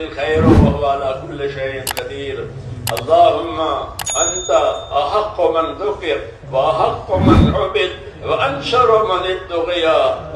الخير وهو على كل شيء قدير. اللهم أنت أحق من ذكر وأحق من عبد وأنشر من ابتغي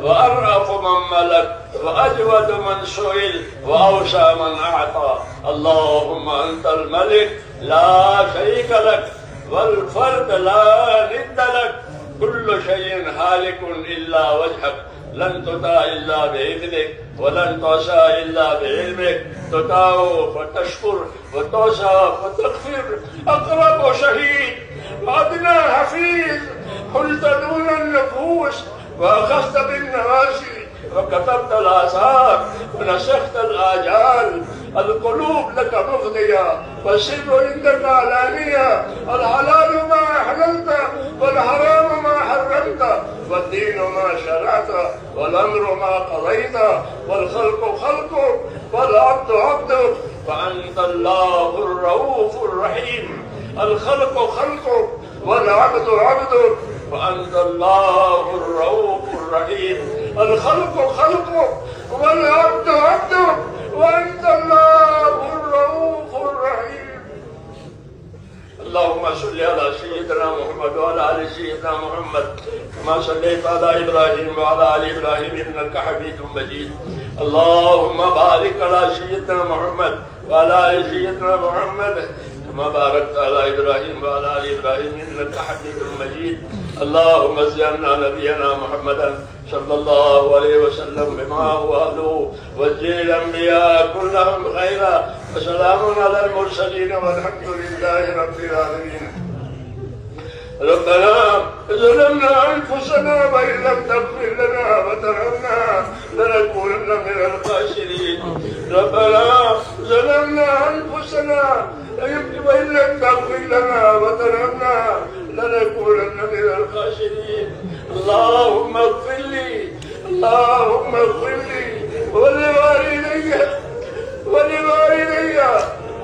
وأرأف من ملك وأجود من سئل وأوسع من أعطى. اللهم أنت الملك لا شريك لك والفرد لا ند لك، كل شيء هالك إلا وجهك، لن تطاع إلا بإذنك ولن تعصى إلا بعلمك، تطاع فتشكر وتعصى فتغفر. أقرب شهيد وأدنى حفيظ، حلت دون النفوس وأخذت بالنواسي وكتبت الآثار ونسخت الآجال. القلوب لك مفضية والسر عندك علانية، الحلال ما أحللت والحرام ما حرمت، والدين ما شرعت والأمر ما قضيت، والخلق خلقك والعبد عبدك، فأنت الله الرؤوف الرحيم. الخلق خلقك والعبد عبدك، وأنت الله الرؤوف الرحيم. الخلق خلقك والعبد عبدك، وأنت الله الرؤوف الرحيم. اللهم صل على سيدنا محمد وعلى آل سيدنا محمد كما صليت على إبراهيم وعلى آل إبراهيم إنك حميد مجيد. اللهم بارك على سيدنا محمد وعلى آل سيدنا محمد كما باركت على إبراهيم وعلى آل إبراهيم إنك حميد مجيد. اللهم اجعلنا نبينا محمدا صلى الله عليه وسلم بما هو أهله، واجعل الأنبياء كلهم خيرا، وسلام على المرسلين والحمد لله رب العالمين. ربنا ظلمنا أنفسنا وإن لم تغفر لنا وترحمنا لنكونن من الخاسرين. ربنا ظلمنا أنفسنا وإن لم تغفر لنا وترحمنا لنكونن من الخاسرين. اللهم اغفر لي، اللهم اغفر لي ولوالدي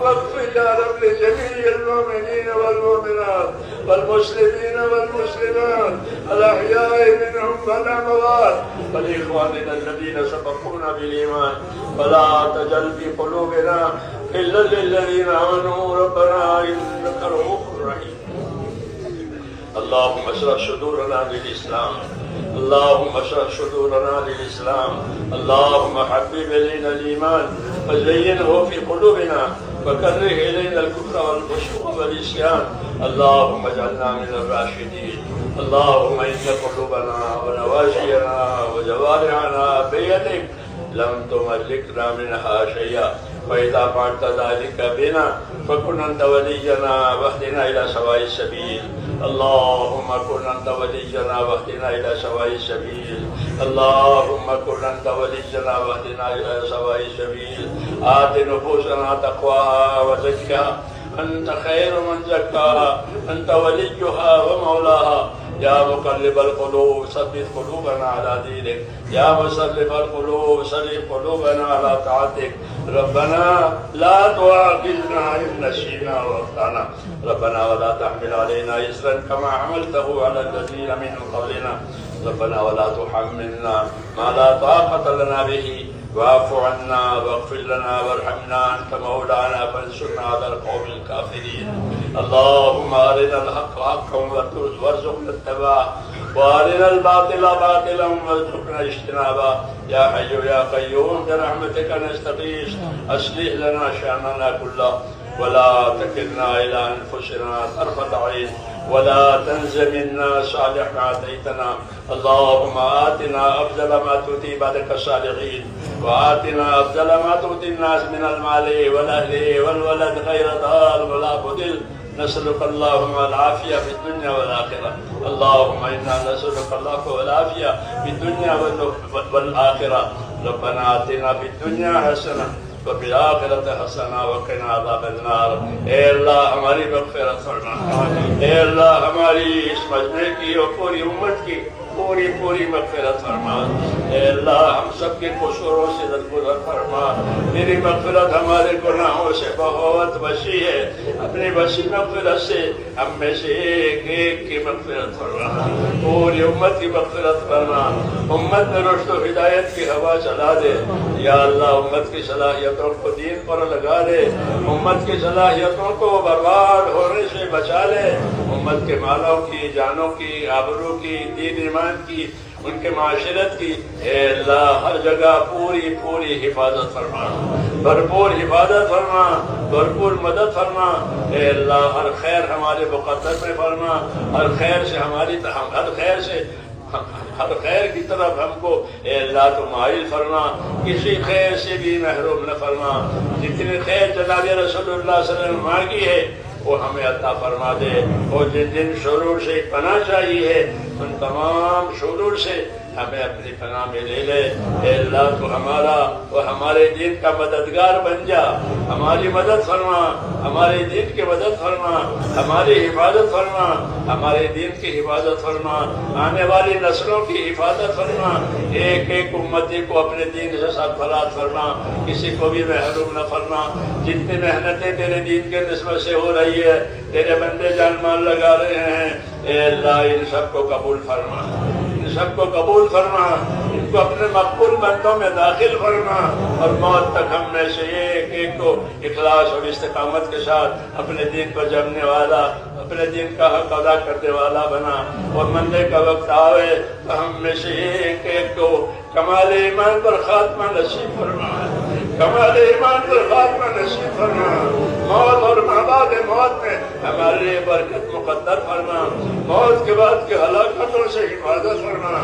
واغفر يا رب لجميع المؤمنين والمؤمنات والمسلمين والمسلمات الأحياء منهم والأموات، ولإخواننا الذين سبقونا بالإيمان، ولا تجعل في قلوبنا إلا للذين آمنوا ربنا إنك رؤوف رحيم. اللهم اشرح صدورنا للإسلام، اللهم اشرح صدورنا للإسلام. اللهم حبب إلينا الإيمان وزينه في قلوبنا وكره إلينا الكفر والفسوق والعصيان. اللهم اجعلنا من الراشدين. اللهم إن قلوبنا ونواسينا وجوارحنا بيدك، لم تملكنا منها شيئا، فإذا فعلت ذلك بنا فكن أنت ولينا واهدنا إلى سواء السبيل. اللهم كن أنت ولينا واهدنا إلى سواء السبيل. اللهم كن أنت ولينا واهدنا إلى سواء السبيل. آت نفوسنا تقواها وزكها، أنت خير من زكاها، أنت وليها ومولاها. يا مقلب القلوب ثبت قلوبنا على دينك، يا مصرف القلوب صرف قلوبنا على طاعتك. ربنا لا تؤاخذنا إن نسينا وأخطأنا، ربنا ولا تحمل علينا إصرا كما حملته على الذين من قبلنا، ربنا ولا تحملنا ما لا طاقة لنا به، واعف عنا واغفر لنا وارحمنا، أنت مولانا فانصرنا على القوم الكافرين. اللهم أرنا الحق حقا وارزقنا اتباعه، وأرنا الباطل باطلا وارزقنا اجتنابه. يا حي يا قيوم برحمتك نستغيث، أصلح لنا شأننا كله ولا تكلنا إلى أنفسنا طرفة عين، ولا تنز منا صالح ما أتيتنا. اللهم آتنا أفضل ما تؤتي بعدك الصالحين، وآتنا أفضل ما تؤتي الناس من المال والأهل والولد غير ضال ولا بدل. نسألك اللهم العافية في الدنيا والآخرة. اللهم إنا نسألك العفو والعافية في الدنيا والآخرة. ربنا آتنا في الدنيا حسنة وفي الآخرة حسنة وقنا عذاب النار. اے اللہ ہماری مغفرت فرما، اے اللہ ہماری اس مجمع کی اور پوری امت کی پوری پوری مغفرت فرما۔ اے اللہ ہم سب کے قصوروں سے درگزر فرما، میری مغفرت ہمارے گناہوں سے بہت وسیع ہے، اپنی وسیع مغفرت سے ہم میں سے ایک ایک کی مغفرت فرما، پوری امت کی مغفرت فرما، امت میں رشد و ہدایت کی ہوا چلا دے یا اللہ، امت کی صلاحیتوں کو دین پر لگا دے، امت کی صلاحیتوں کو برباد ہونے سے بچا لے، امت کے مالوں کی، جانوں کی، آبرو کی، دین ایمان کی، ان کے معاشرت کی اے اللہ ہر جگہ پوری پوری حفاظت فرما، بھرپور حفاظت فرما، بھرپور مدد فرما اے اللہ، ہر خیر ہمارے مقدر میں فرما، ہر خیر سے ہر خیر کی طرف ہم کو اے اللہ تو مائل فرما، کسی خیر سے بھی محروم نہ فرما، جتنے خیر جناب رسول اللہ صلی اللہ علیہ وسلم مانگی ہے وہ ہمیں عطا فرما دے، اور جن جن شرور سے پناہ چاہیے ہے ان تمام شرور سے ہمیں اپنی پناہ میں لے لے اے اللہ، تو ہمارا اور ہمارے دین کا مددگار بن جا، ہماری مدد فرما، ہمارے دین کی مدد فرما، ہماری حفاظت فرما، ہمارے دین کی حفاظت فرما، آنے والی نسلوں کی حفاظت فرما، ایک ایک امتی کو اپنے دین سے سرفراز فرما، کسی کو بھی محروم نہ فرما، جتنی محنتیں تیرے دین کے نسبت سے ہو رہی ہے، تیرے بندے جان مال لگا رہے ہیں اے اللہ، ان سب کو قبول فرما، سب کو قبول فرما، ان کو اپنے مقبول بندوں میں داخل فرما، اور موت تک ہم میں سے ایک ایک کو اخلاص اور استقامت کے ساتھ اپنے دین پر جمنے والا، اپنے دین کا حق ادا کرنے والا بنا، اور مرنے کا وقت آوے تو ہم میں سے ایک ایک کو کمال ایمان پر خاتمہ نصیب فرما، کمال ایمان پر خاتمہ نصیب فرما، موت اور بعد موت میں ہمارے لیے برکت مقدر فرما، موت کے بعد کی ہلاکتوں سے حفاظت فرما،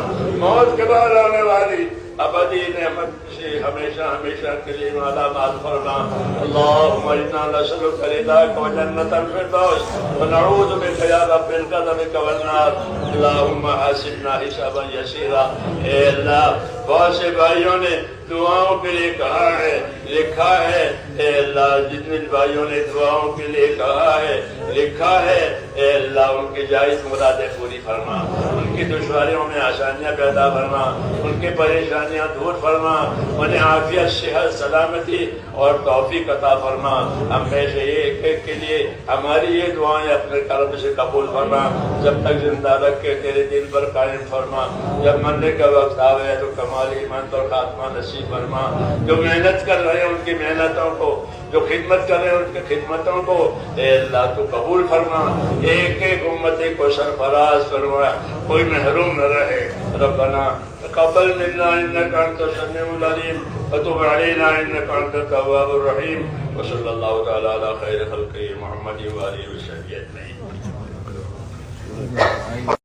موت کے بعد آنے والی ابدی نعمت سے ہمیشہ ہمیشہ کے لیے مالا مال فرما۔ اللہم انا نسألک رضاک و جنت الفردوس ونعوذ بک یا رب الغضب والنار، اللہم حاسبنا حسابا یسیرا۔ اے اللہ، بہت سے بھائیوں نے دعاؤں کے لیے کہا ہے، لکھا ہے اے اللہ، جتنے بھائیوں نے دعاؤں کے لیے کہا ہے، لکھا ہے اے اللہ، ان کی جائز مرادیں پوری فرما، ان کی دشواریوں میں آسانیاں پیدا فرما، ان کی پریشانیاں دور فرما، انہیں عافیت، صحت، سلامتی اور توفیق عطا فرما، ہم میں سے ایک ایک کے لیے ہماری یہ دعائیں اپنے کرم سے قبول فرما، جب تک زندہ رکھ کے تیرے دین پر قائم فرما، جب مرنے کا وقت آوے تو کمال ایمان اور خاتمہ نصیب فرما، جو محنت کر رہے ہیں ان کی محنتوں کو، جو خدمت کر رہے ہیں ان کی خدمتوں کو اے اللہ تو قبول فرما، ایک ایک امتی کو سرفراز فرما، کوئی محروم نہ رہے۔ ربنا تقبل منا انك انت السميع العليم وتب علينا انك انت التواب الرحيم، وصلى الله تعالى على خير خلقه محمد وآله وصحبه اجمعين۔